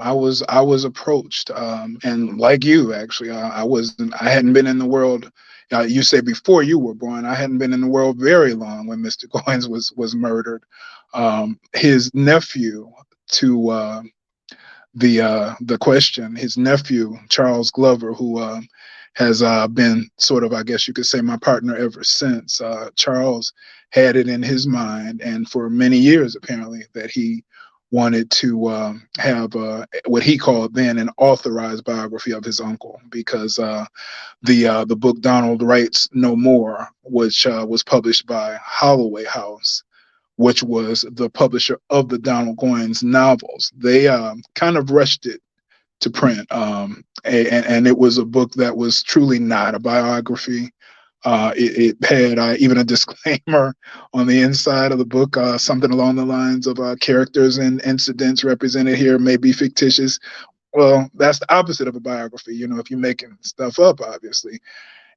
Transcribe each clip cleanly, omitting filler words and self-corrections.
I was approached, and like you, actually, I hadn't been in the world. You say before you were born. I hadn't been in the world very long when Mr. Goines was murdered. His nephew to the question. His nephew, Charles Glover, who has been sort of, I guess you could say, my partner ever since. Charles had it in his mind, and for many years, apparently, that he wanted to have what he called then an authorized biography of his uncle, because the book Donald Writes No More, which was published by Holloway House, which was the publisher of the Donald Goines novels. They kind of rushed it to print, and it was a book that was truly not a biography. It had even a disclaimer on the inside of the book, something along the lines of characters and incidents represented here may be fictitious. Well, that's the opposite of a biography, if you're making stuff up, obviously.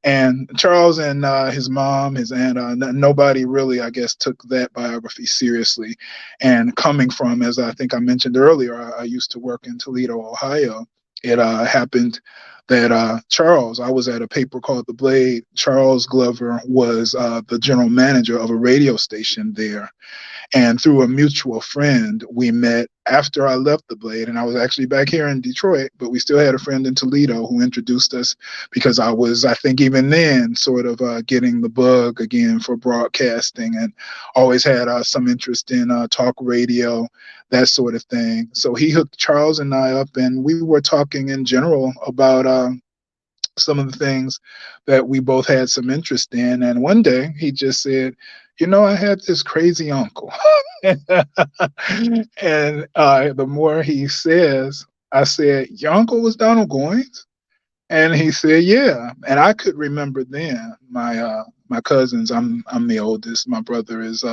And Charles and his mom, his aunt, nobody really, I guess, took that biography seriously. And coming from, as I think I mentioned earlier, I used to work in Toledo, Ohio. It happened that Charles, I was at a paper called The Blade. Charles Glover was the general manager of a radio station there. And through a mutual friend, we met after I left the Blade. And I was actually back here in Detroit, but we still had a friend in Toledo who introduced us, because I was, I think, even then, sort of getting the bug again for broadcasting, and always had some interest in talk radio, that sort of thing. So he hooked Charles and I up, and we were talking in general about some of the things that we both had some interest in. And one day he just said, I had this crazy uncle. And the more he says, I said, your uncle was Donald Goines? And he said, yeah. And I could remember then my cousins. I'm the oldest. My brother is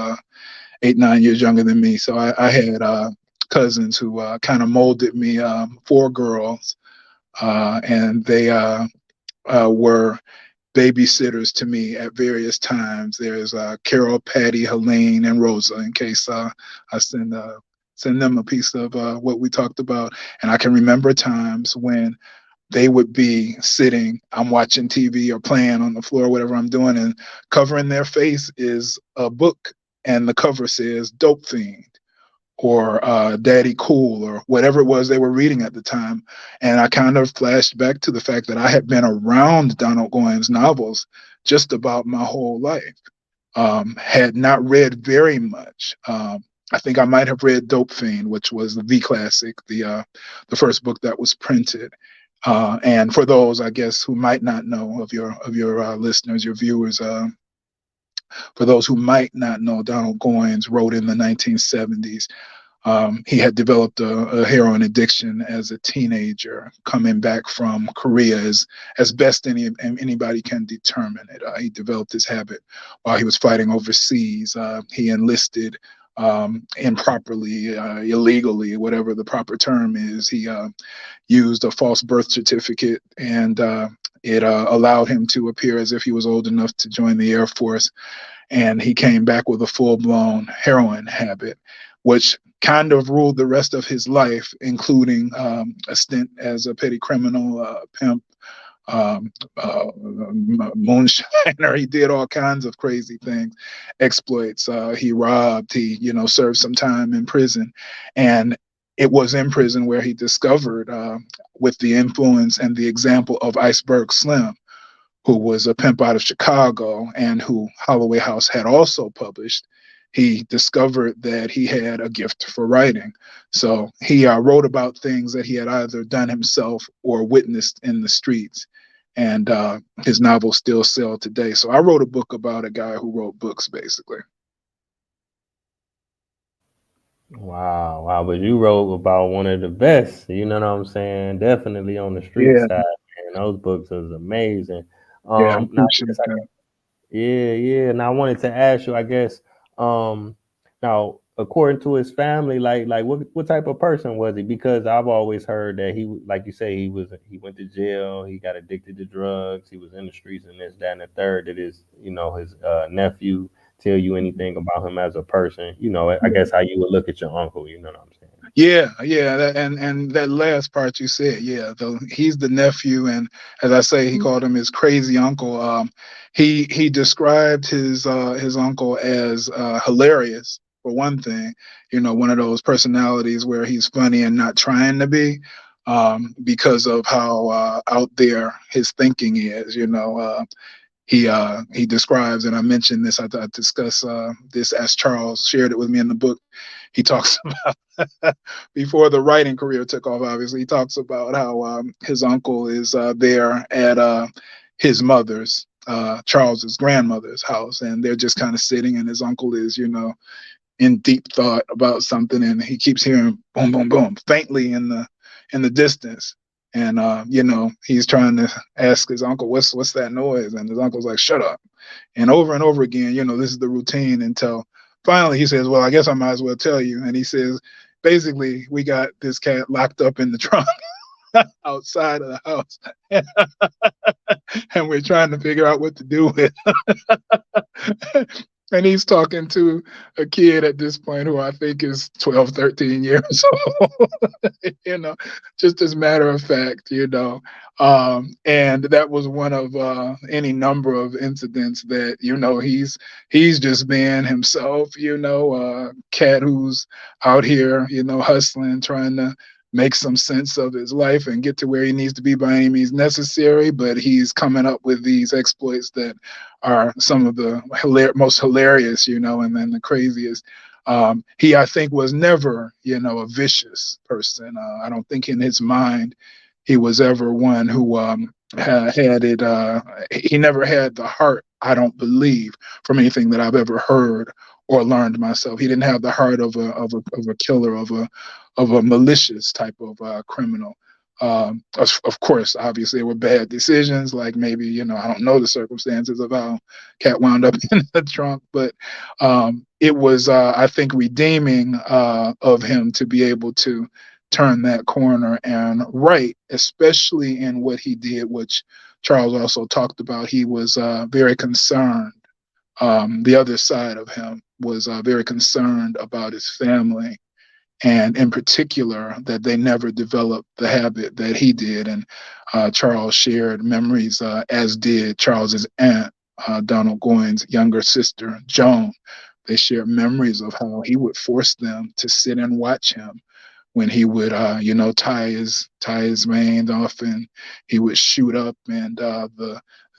8, 9 years younger than me. So I had cousins who kind of molded me, four girls, and they were babysitters to me at various times. There's Carol, Patty, Helene, and Rosa, in case I send them a piece of what we talked about. And I can remember times when they would be sitting, I'm watching TV or playing on the floor, whatever I'm doing, and covering their face is a book, and the cover says Dope Fiend or Daddy Cool or whatever it was they were reading at the time. And I kind of flashed back to the fact that I had been around Donald Goines novels just about my whole life. Had not read very much. I think I might have read Dope Fiend, which was the classic, the first book that was printed. And for those, I guess, who might not know, of your listeners, your viewers, for those who might not know, Donald Goines wrote in the 1970s. He had developed a heroin addiction as a teenager, coming back from Korea as best anybody can determine it. He developed this habit while he was fighting overseas. He enlisted improperly, illegally, whatever the proper term is. He used a false birth certificate, and it allowed him to appear as if he was old enough to join the Air Force. And he came back with a full-blown heroin habit, which kind of ruled the rest of his life, including a stint as a petty criminal, pimp, moonshiner. He did all kinds of crazy things, exploits. He robbed. He, served some time in prison, and it was in prison where he discovered, with the influence and the example of Iceberg Slim, who was a pimp out of Chicago and who Holloway House had also published. He discovered that he had a gift for writing. So he wrote about things that he had either done himself or witnessed in the streets. And his novels still sell today. So I wrote a book about a guy who wrote books, basically. Wow, wow. But you wrote about one of the best, you know what I'm saying? Definitely on the street Yeah, side, man. Those books is amazing. yeah, I Now I appreciate guess I that. Yeah, yeah. And I wanted to ask you, I guess, now according to his family, like what type of person was he? Because I've always heard that like you say, he went to jail, he got addicted to drugs, he was in the streets and this, that, and the third. Did his nephew tell you anything about him as a person? I Yeah. guess how you would look at your uncle, you know what I'm saying? Yeah, yeah, and that last part you said, yeah, he's the nephew, and as I say, he called him his crazy uncle. He described his uncle as hilarious for one thing. You know, one of those personalities where he's funny and not trying to be, because of how out there his thinking is. You know, he describes, and I mentioned this. I discuss this as Charles shared it with me in the book. He talks about before the writing career took off. Obviously, he talks about how his uncle is there at his mother's, Charles's grandmother's house, and they're just kind of sitting, and his uncle is, in deep thought about something, and he keeps hearing boom, boom, boom, faintly in the distance. And he's trying to ask his uncle, "What's that noise?" And his uncle's like, "Shut up." And over again, this is the routine until finally he says, "Well, I guess I might as well tell you." And he says, basically, we got this cat locked up in the trunk outside of the house, and we're trying to figure out what to do with it. And he's talking to a kid at this point who I think is 12, 13 years old, you know, just as matter of fact, and that was one of any number of incidents that, he's just being himself, cat who's out here, hustling, trying to make some sense of his life and get to where he needs to be by any means necessary. But he's coming up with these exploits that are some of the most hilarious, and then the craziest. He, I think, was never, a vicious person. I don't think in his mind he was ever one who had it. He never had the heart, I don't believe, from anything that I've ever heard or learned myself. He didn't have the heart of a killer, of a malicious type of criminal. Of course, obviously, there were bad decisions, like maybe, I don't know the circumstances of how Cat wound up in the trunk, but it was, I think, redeeming of him to be able to turn that corner and write, especially in what he did, which Charles also talked about. He was very concerned. The other side of him was very concerned about his family, and in particular that they never developed the habit that he did. And Charles shared memories, as did Charles's aunt, Donald Goines' younger sister, Joan. They shared memories of how he would force them to sit and watch him when he would, tie his reins off, and he would shoot up, and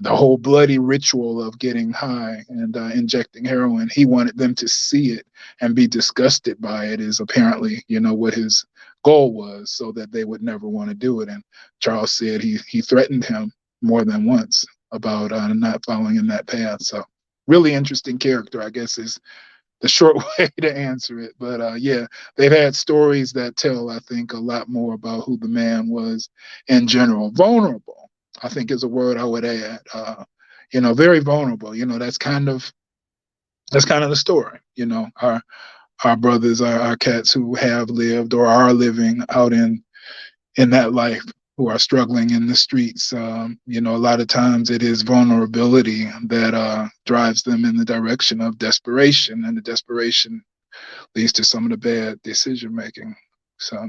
the whole bloody ritual of getting high and injecting heroin. He wanted them to see it and be disgusted by it. Is apparently, what his goal was, so that they would never want to do it. And Charles said he threatened him more than once about not following in that path. So really interesting character, I guess, is the short way to answer it. But yeah, they've had stories that tell, I think, a lot more about who the man was in general. Vulnerable, I think, is a word I would add. Very vulnerable. That's kind of the story. Our brothers, our cats who have lived or are living out in that life, who are struggling in the streets. A lot of times it is vulnerability that drives them in the direction of desperation, and the desperation leads to some of the bad decision making. So